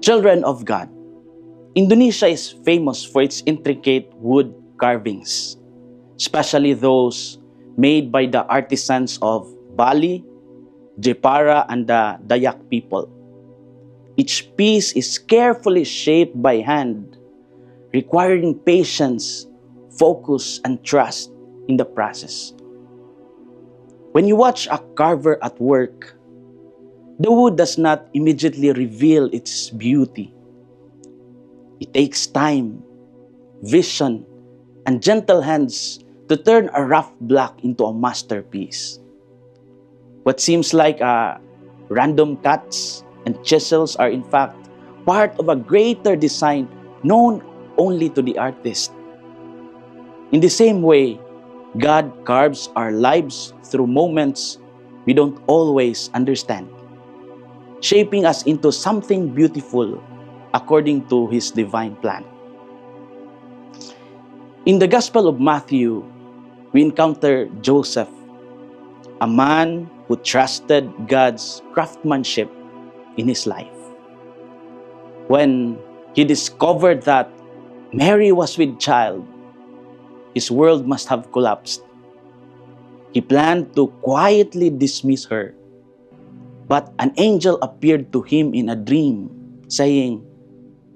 Children of God, Indonesia is famous for its intricate wood carvings, especially those made by the artisans of Bali, Jepara, and the Dayak people. Each piece is carefully shaped by hand, requiring patience, focus, and trust in the process. When you watch a carver at work, the wood does not immediately reveal its beauty. It takes time, vision, and gentle hands to turn a rough block into a masterpiece. What seems like random cuts and chisels are in fact part of a greater design known only to the artist. In the same way, God carves our lives through moments we don't always understand, shaping us into something beautiful according to His divine plan. In the Gospel of Matthew, we encounter Joseph, a man who trusted God's craftsmanship in his life. When he discovered that Mary was with child, his world must have collapsed. He planned to quietly dismiss her, but an angel appeared to him in a dream, saying,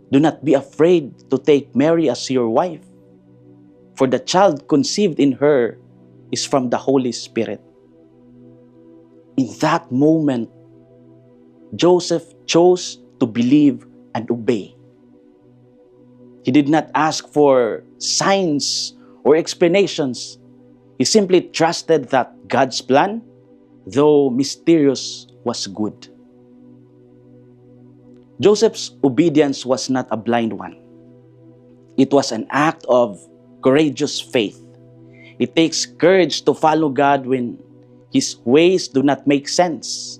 "Do not be afraid to take Mary as your wife, for the child conceived in her is from the Holy Spirit." In that moment, Joseph chose to believe and obey. He did not ask for signs or explanations. He simply trusted that God's plan, though mysterious, was good. Joseph's obedience was not a blind one. It was an act of courageous faith. It takes courage to follow God when His ways do not make sense,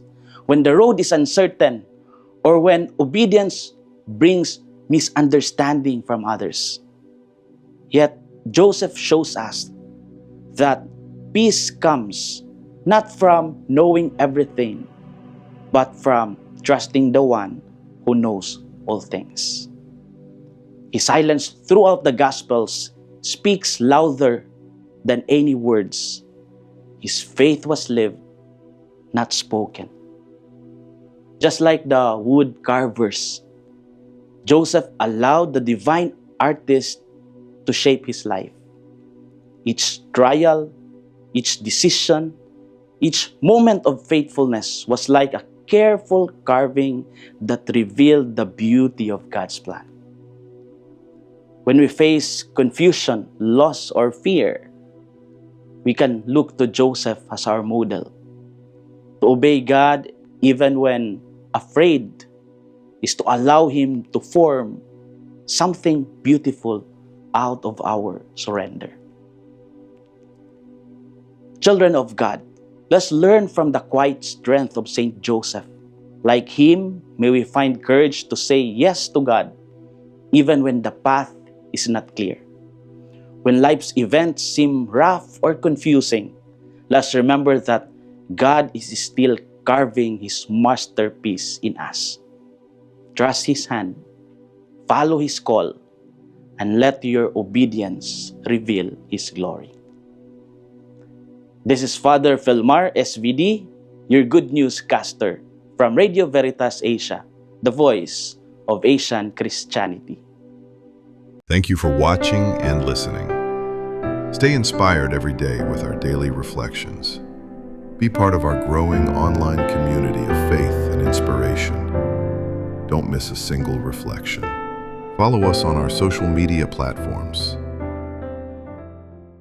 when the road is uncertain, or when obedience brings misunderstanding from others. Yet, Joseph shows us that peace comes not from knowing everything, but from trusting the one who knows all things. His silence throughout the Gospels speaks louder than any words. His faith was lived, not spoken. Just like the wood carvers, Joseph allowed the divine artist to shape his life. Each trial, each decision, each moment of faithfulness was like a careful carving that revealed the beauty of God's plan. When we face confusion, loss, or fear, we can look to Joseph as our model. To obey God even when afraid is to allow Him to form something beautiful out of our surrender. Children of God, let's learn from the quiet strength of Saint Joseph. Like him, may we find courage to say yes to God even when the path is not clear. When life's events seem rough or confusing, let's remember that God is still carving His masterpiece in us. Trust His hand, follow His call, and let your obedience reveal His glory. This is Father Felmar, SVD, your Good News caster from Radio Veritas Asia, the voice of Asian Christianity. Thank you for watching and listening. Stay inspired every day with our daily reflections. Be part of our growing online community of faith and inspiration. Don't miss a single reflection. Follow us on our social media platforms